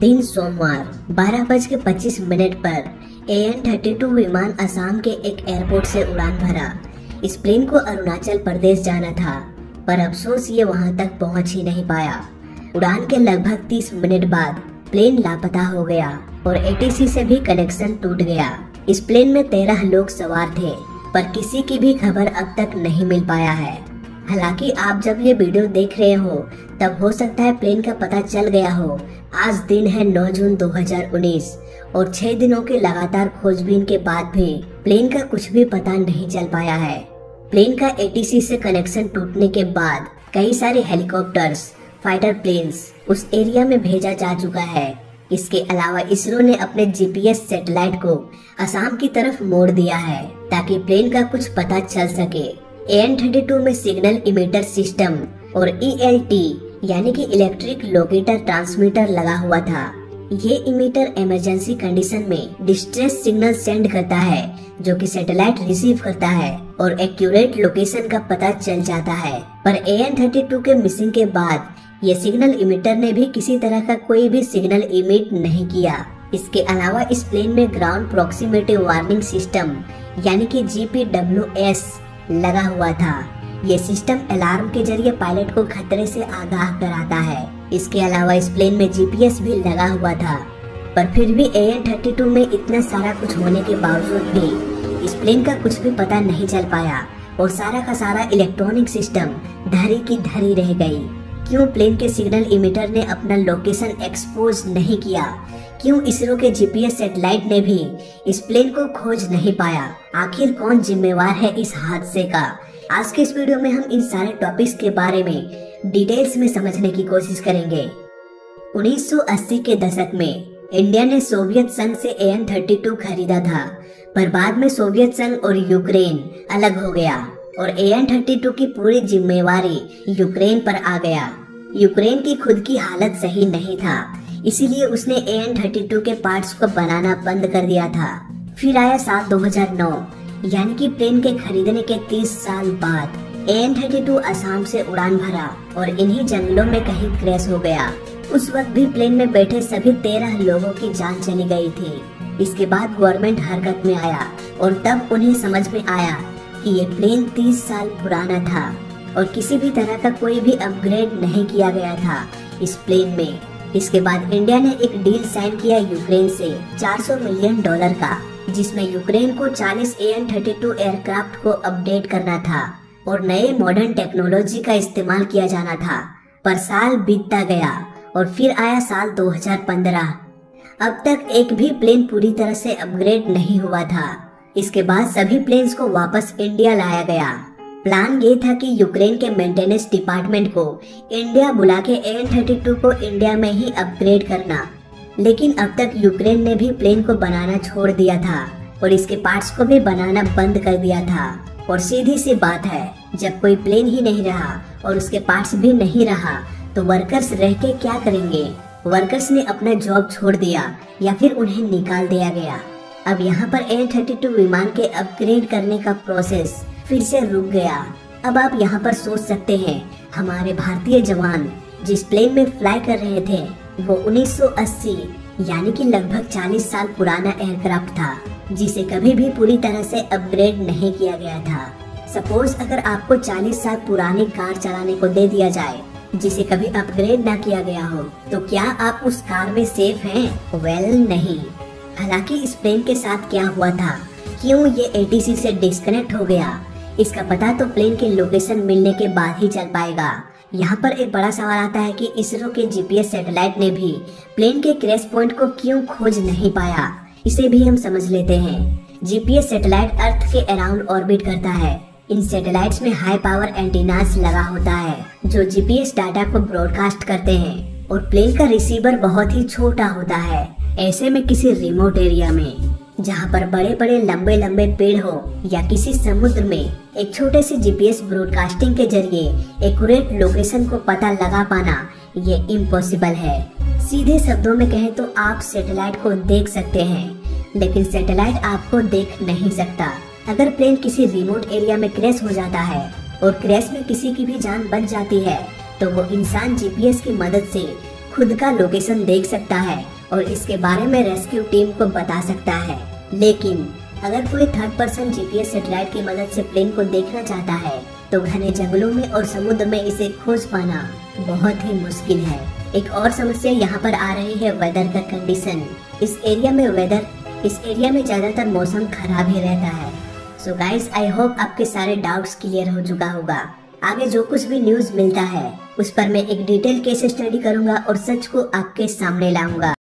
दिन सोमवार 12:25 पर AN-32 विमान असम के एक एयरपोर्ट से उड़ान भरा। इस प्लेन को अरुणाचल प्रदेश जाना था, पर अफसोस ये वहां तक पहुंच ही नहीं पाया। उड़ान के लगभग 30 मिनट बाद प्लेन लापता हो गया और ATC से भी कनेक्शन टूट गया। इस प्लेन में 13 लोग सवार थे, पर किसी की भी खबर अब तक नहीं मिल पाया है। हालांकि आप जब ये वीडियो देख रहे हो तब हो सकता है प्लेन का पता चल गया हो। आज दिन है 9 जून 2019 और 6 दिनों के लगातार खोजबीन के बाद भी प्लेन का कुछ भी पता नहीं चल पाया है। प्लेन का ATC से कनेक्शन टूटने के बाद कई सारे हेलीकॉप्टर्स, फाइटर प्लेन्स उस एरिया में भेजा जा चुका है। इसके अलावा इसरो ने अपने GPS सैटेलाइट को असम की तरफ मोड़ दिया है ताकि प्लेन का कुछ पता चल सके। AN-32 में सिग्नल इमिटर सिस्टम और ELT यानी कि इलेक्ट्रिक लोकेटर ट्रांसमीटर लगा हुआ था। ये इमिटर इमरजेंसी कंडीशन में डिस्ट्रेस सिग्नल सेंड करता है, जो कि सैटेलाइट रिसीव करता है और एक्यूरेट लोकेशन का पता चल जाता है। पर AN-32 के मिसिंग के बाद ये सिग्नल इमिटर ने भी किसी तरह का कोई भी सिग्नल इमिट नहीं किया। इसके अलावा इस प्लेन में ग्राउंड प्रोक्सीमिटी वार्निंग सिस्टम यानी कि GPWS लगा हुआ था। ये सिस्टम अलार्म के जरिए पायलट को खतरे से आगाह कराता है। इसके अलावा इस प्लेन में GPS भी लगा हुआ था, पर फिर भी AN-32 में इतना सारा कुछ होने के बावजूद भी इस प्लेन का कुछ भी पता नहीं चल पाया और सारा का सारा इलेक्ट्रॉनिक सिस्टम धरी की धरी रह गई। क्यों प्लेन के सिग्नल इमिटर ने अपना लोकेशन एक्सपोज नहीं किया? क्यों इसरो के GPS सैटेलाइट ने भी इस प्लेन को खोज नहीं पाया? आखिर कौन जिम्मेवार है इस हादसे का? आज के इस वीडियो में हम इन सारे टॉपिक्स के बारे में डिटेल्स में समझने की कोशिश करेंगे। 1980 के दशक में इंडिया ने सोवियत संघ से AN-32 खरीदा था, पर बाद में सोवियत संघ और यूक्रेन अलग हो गया और AN-32 की पूरी जिम्मेवारी यूक्रेन पर आ गया। यूक्रेन की खुद की हालत सही नहीं था, इसीलिए उसने AN-32 के पार्ट्स को बनाना बंद कर दिया था। फिर आया साल 2009, यानी कि प्लेन के खरीदने के 30 साल बाद AN-32 असम से उड़ान भरा और इन्हीं जंगलों में कहीं क्रैश हो गया। उस वक्त भी प्लेन में बैठे सभी 13 लोगों की जान चली गई थी। इसके बाद गवर्नमेंट हरकत में आया और तब उन्हें समझ में आया कि ये प्लेन 30 साल पुराना था और किसी भी तरह का कोई भी अपग्रेड नहीं किया गया था इस प्लेन में। इसके बाद इंडिया ने एक डील साइन किया यूक्रेन से $400 मिलियन का, जिसमें यूक्रेन को 40 AN-32 एयरक्राफ्ट को अपडेट करना था और नए मॉडर्न टेक्नोलॉजी का इस्तेमाल किया जाना था। पर साल बीतता गया और फिर आया साल 2015। अब तक एक भी प्लेन पूरी तरह से अपग्रेड नहीं हुआ था। इसके बाद सभी प्लेन्स को वापस इंडिया लाया गया। प्लान ये था कि यूक्रेन के मेंटेनेंस डिपार्टमेंट को इंडिया बुला के AN-32 को इंडिया में ही अपग्रेड करना, लेकिन अब तक यूक्रेन ने भी प्लेन को बनाना छोड़ दिया था और इसके पार्ट्स को भी बनाना बंद कर दिया था। और सीधी सी बात है, जब कोई प्लेन ही नहीं रहा और उसके पार्ट्स भी नहीं रहा तो वर्कर्स रह के क्या करेंगे? वर्कर्स ने अपना जॉब छोड़ दिया या फिर उन्हें निकाल दिया गया। अब यहाँ पर AN-32 विमान के अपग्रेड करने का प्रोसेस फिर से रुक गया। अब आप यहाँ पर सोच सकते हैं, हमारे भारतीय जवान जिस प्लेन में फ्लाई कर रहे थे वो 1980 यानी कि लगभग 40 साल पुराना एयरक्राफ्ट था, जिसे कभी भी पूरी तरह से अपग्रेड नहीं किया गया था। सपोज अगर आपको 40 साल पुरानी कार चलाने को दे दिया जाए जिसे कभी अपग्रेड ना किया गया हो, तो क्या आप उस कार में सेफ हैं? वेल नहीं। हालांकि इस प्लेन के साथ क्या हुआ था, क्यों ये ATC से डिस्कनेक्ट हो गया, इसका पता तो प्लेन के लोकेशन मिलने के बाद ही चल पाएगा। यहाँ पर एक बड़ा सवाल आता है कि इसरो के GPS सैटेलाइट ने भी प्लेन के क्रैश पॉइंट को क्यों खोज नहीं पाया। इसे भी हम समझ लेते हैं। GPS सैटेलाइट अर्थ के अराउंड ऑर्बिट करता है। इन सैटेलाइट्स में हाई पावर एंटीनास लगा होता है जो GPS डाटा को ब्रॉडकास्ट करते हैं और प्लेन का रिसीवर बहुत ही छोटा होता है। ऐसे में किसी रिमोट एरिया में जहाँ पर बड़े बड़े लंबे लंबे पेड़ हो या किसी समुद्र में एक छोटे से GPS ब्रॉडकास्टिंग के जरिए एक्यूरेट लोकेशन को पता लगा पाना ये इम्पॉसिबल है। सीधे शब्दों में कहें तो आप सैटेलाइट को देख सकते हैं, लेकिन सैटेलाइट आपको देख नहीं सकता। अगर प्लेन किसी रिमोट एरिया में क्रैश हो जाता है और क्रैश में किसी की भी जान बच जाती है तो वो इंसान GPS की मदद से खुद का लोकेशन देख सकता है और इसके बारे में रेस्क्यू टीम को बता सकता है। लेकिन अगर कोई थर्ड पर्सन जीपीएस सैटेलाइट की मदद से प्लेन को देखना चाहता है तो घने जंगलों में और समुद्र में इसे खोज पाना बहुत ही मुश्किल है। एक और समस्या यहाँ पर आ रही है वेदर का कंडीशन। इस एरिया में ज्यादातर मौसम खराब ही रहता है। सो गाइस, आई होप आपके सारे डाउट्स क्लियर हो चुका होगा। आगे जो कुछ भी न्यूज मिलता है उस पर मैं एक डिटेल केस स्टडी करूंगा और सच को आपके सामने लाऊंगा।